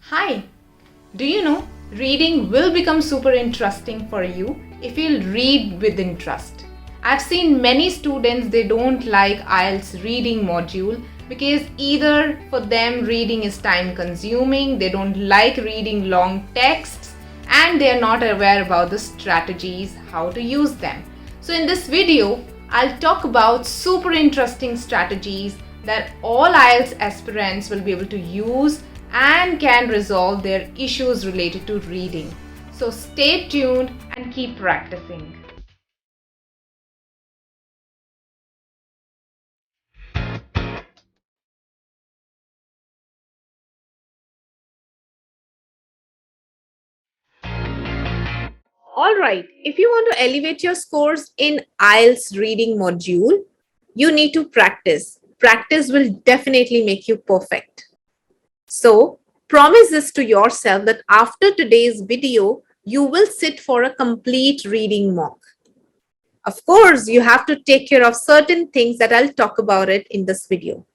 Hi! Do you know reading will become super interesting for you if you'll read with interest. I've seen many students they don't like IELTS reading module because either for them reading is time consuming, they don't like reading long texts, and they are not aware about the strategies how to use them. So in this video, I'll talk about super interesting strategies that all IELTS aspirants will be able to use and can resolve their issues related to reading. So stay tuned and keep practicing. All right, if you want to elevate your scores in IELTS reading module, you need to practice. Practice will definitely make you perfect. So, promise this to yourself that after today's video, you will sit for a complete reading mock. Of course, you have to take care of certain things that I'll talk about it in this video.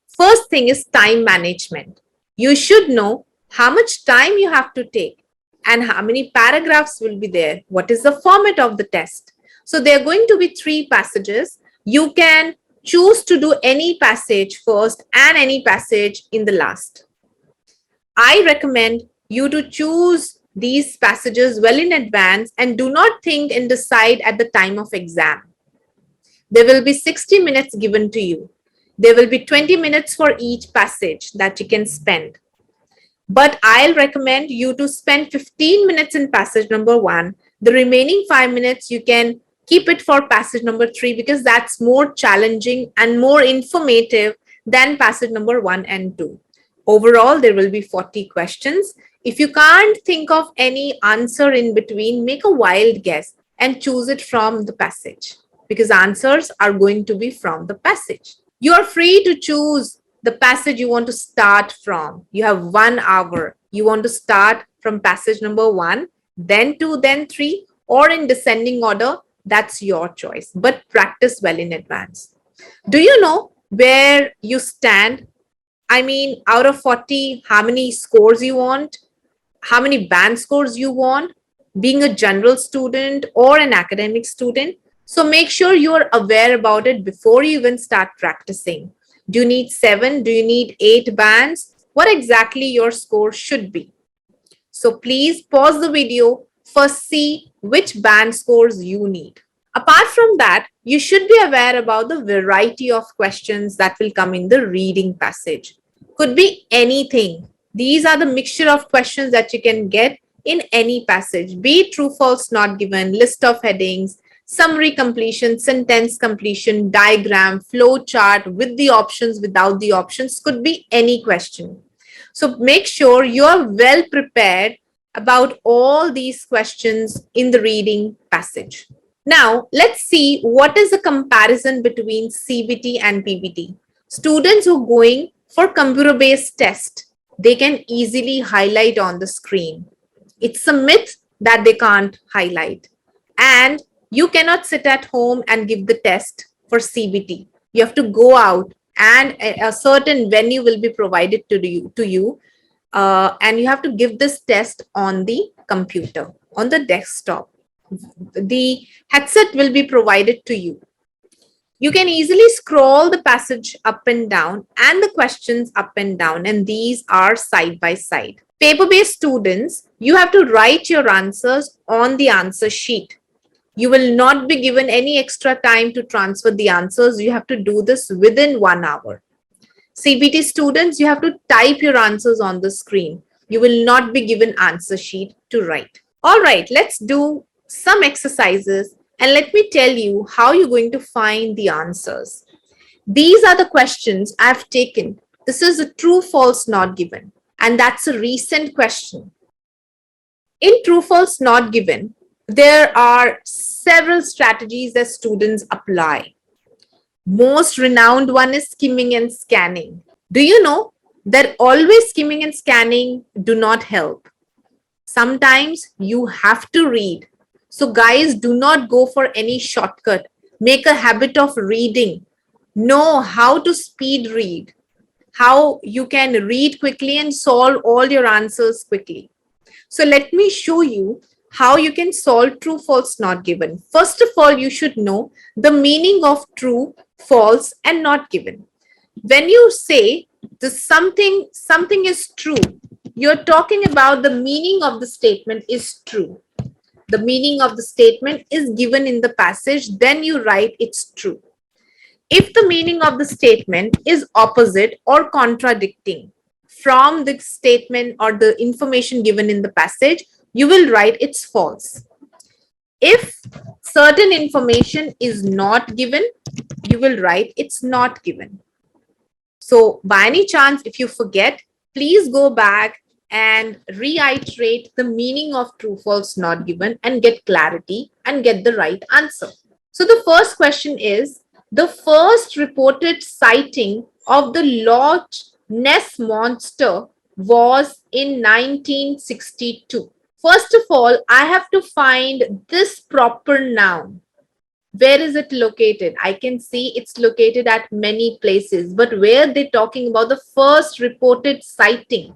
First thing is time management. You should know how much time you have to take and how many paragraphs will be there. What is the format of the test? So there are going to be 3 passages. You can choose to do any passage first and any passage in the last. I recommend you to choose these passages well in advance and do not think and decide at the time of exam. There will be 60 minutes given to you. There will be 20 minutes for each passage that you can spend. But I'll recommend you to spend 15 minutes in passage number 1. The remaining 5 minutes, you can keep it for passage number 3 because that's more challenging and more informative than passage number 1 and 2. Overall, there will be 40 questions. If you can't think of any answer in between, make a wild guess and choose it from the passage because answers are going to be from the passage. You are free to choose the passage you want to start from. You have 1 hour. You want to start from passage number 1, then 2, then 3, or in descending order. That's your choice, but practice well in advance. Do you know where you stand? I mean, out of 40, how many scores you want? How many band scores you want? Being a general student or an academic student? So make sure you are aware about it before you even start practicing. Do you need 7? Do you need 8 bands? What exactly your score should be? So please pause the video, first see which band scores you need. Apart from that, you should be aware about the variety of questions that will come in the reading passage. Could be anything. These are the mixture of questions that you can get in any passage, be it true, false, not given, list of headings, summary completion, sentence completion, diagram, flow chart with the options, without the options, could be any question. So make sure you are well prepared about all these questions in the reading passage. Now, let's see what is the comparison between CBT and PBT. Students who are going for computer-based test, they can easily highlight on the screen. It's a myth that they can't highlight. And you cannot sit at home and give the test for CBT. You have to go out and a certain venue will be provided to you, and you have to give this test on the computer, on the desktop. The headset will be provided to you. You can easily scroll the passage up and down and the questions up and down, and these are side by side. Paper-based students, you have to write your answers on the answer sheet. You will not be given any extra time to transfer the answers. You have to do this within 1 hour. CBT students, you have to type your answers on the screen. You will not be given answer sheet to write. All right, let's do some exercises and let me tell you how you're going to find the answers. These are the questions I've taken. This is a true, false, not given, and that's a recent question. In true, false, not given, there are several strategies that students apply. Most renowned one is skimming and scanning. Do you know that always skimming and scanning do not help? Sometimes you have to read. So guys, do not go for any shortcut. Make a habit of reading. Know how to speed read, how you can read quickly and solve all your answers quickly. So let me show you how you can solve true, false, not given. First of all, you should know the meaning of true, false, and not given. When you say the something is true, you're talking about the meaning of the statement is true. The meaning of the statement is given in the passage, then you write it's true. If the meaning of the statement is opposite or contradicting from the statement or the information given in the passage, you will write it's false. If certain information is not given, you will write it's not given. So by any chance, if you forget, please go back and reiterate the meaning of true, false, not given and get clarity and get the right answer. So the first question is, the first reported sighting of the Loch Ness monster was in 1962. First of all, I have to find this proper noun. Where is it located? I can see it's located at many places, but where they're talking about the first reported sighting,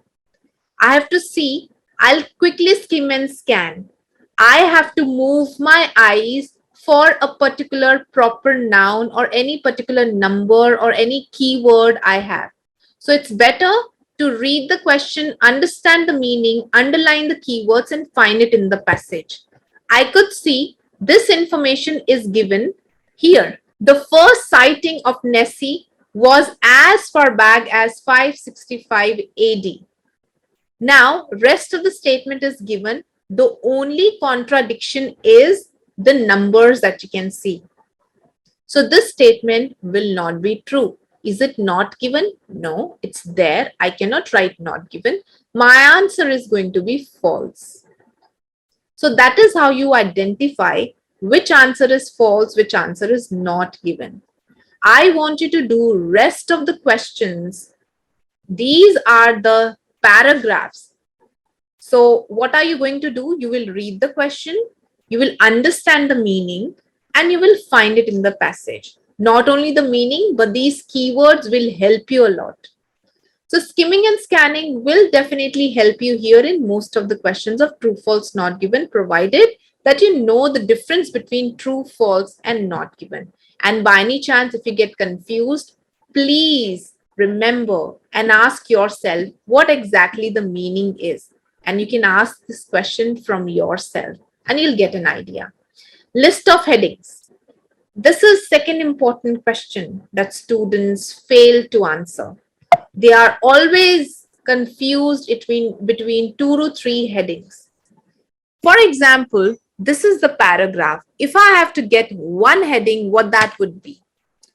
I have to see. I'll quickly skim and scan. I have to move my eyes for a particular proper noun or any particular number or any keyword I have. So it's better to read the question, understand the meaning, underline the keywords, and find it in the passage. I could see this information is given here. The first sighting of Nessie was as far back as 565 AD. Now, rest of the statement is given. The only contradiction is the numbers that you can see. So this statement will not be true. Is it not given? No, it's there. I cannot write not given. My answer is going to be false. So that is how you identify which answer is false, which answer is not given. I want you to do rest of the questions. These are the paragraphs. So what are you going to do? You will read the question, you will understand the meaning, and you will find it in the passage. Not only the meaning, but these keywords will help you a lot. So skimming and scanning will definitely help you here in most of the questions of true, false, not given, provided that you know the difference between true, false, and not given. And by any chance, if you get confused, please remember and ask yourself what exactly the meaning is. And you can ask this question from yourself and you'll get an idea. List of headings. This is second important question that students fail to answer. They are always confused between 2 to 3 headings. For example, this is the paragraph. If I have to get one heading, what that would be?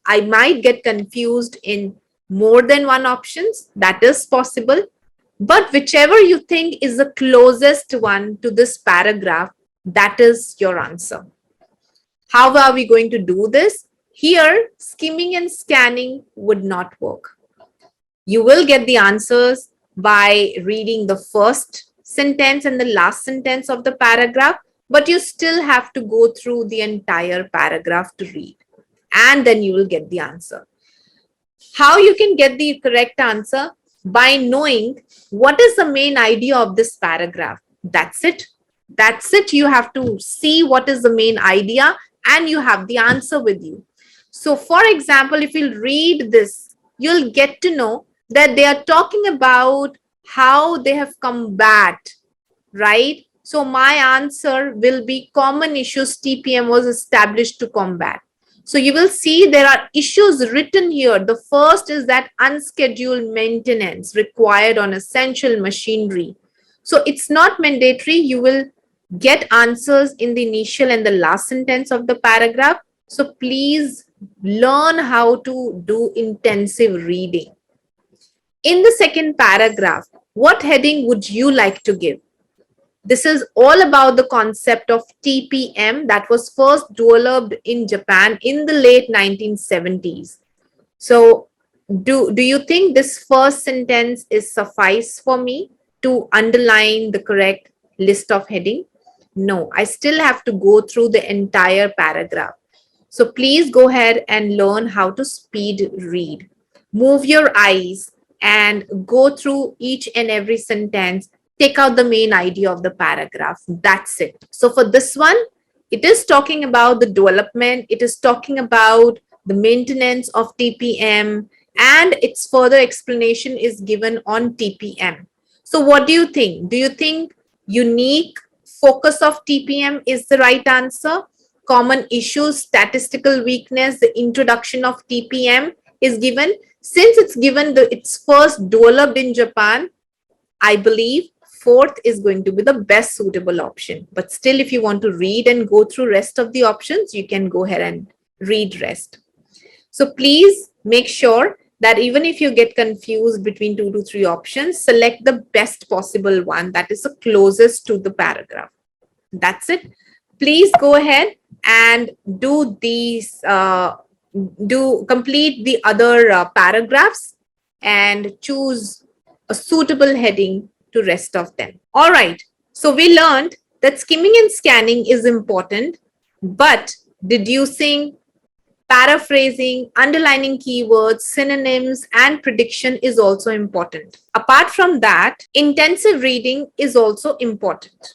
I might get confused in more than one options. That is possible. But whichever you think is the closest one to this paragraph, that is your answer. How are we going to do this? Here, skimming and scanning would not work. You will get the answers by reading the first sentence and the last sentence of the paragraph, but you still have to go through the entire paragraph to read, and then you will get the answer. How you can get the correct answer? By knowing what is the main idea of this paragraph. That's it. That's it. You have to see what is the main idea and you have the answer with you. So for example, if you read this, you'll get to know that they are talking about how they have combat, right? So my answer will be common issues TPM was established to combat. So you will see there are issues written here. The first is that unscheduled maintenance required on essential machinery. So it's not mandatory. You will get answers in the initial and the last sentence of the paragraph. So please learn how to do intensive reading. In the second paragraph, what heading would you like to give? This is all about the concept of TPM that was first developed in Japan in the late 1970s. So do you think this first sentence is suffice for me to underline the correct list of heading? No, I still have to go through the entire paragraph. So please go ahead and learn how to speed read. Move your eyes, and go through each and every sentence, take out the main idea of the paragraph. That's it. So for this one, it is talking about the development, it is talking about the maintenance of TPM, and its further explanation is given on TPM. So what do you think? Do you think unique focus of TPM is the right answer? Common issues, statistical weakness, the introduction of TPM is given. Since it's given it's first developed in Japan, I believe fourth is going to be the best suitable option. But still, if you want to read and go through rest of the options, you can go ahead and read rest. So please make sure that even if you get confused between 2 to 3 options, select the best possible one that is the closest to the paragraph. That's it. Please go ahead and do these, complete the other paragraphs and choose a suitable heading to rest of them. All right. So we learned that skimming and scanning is important, but deducing, paraphrasing, underlining keywords, synonyms, and prediction is also important. Apart from that, intensive reading is also important.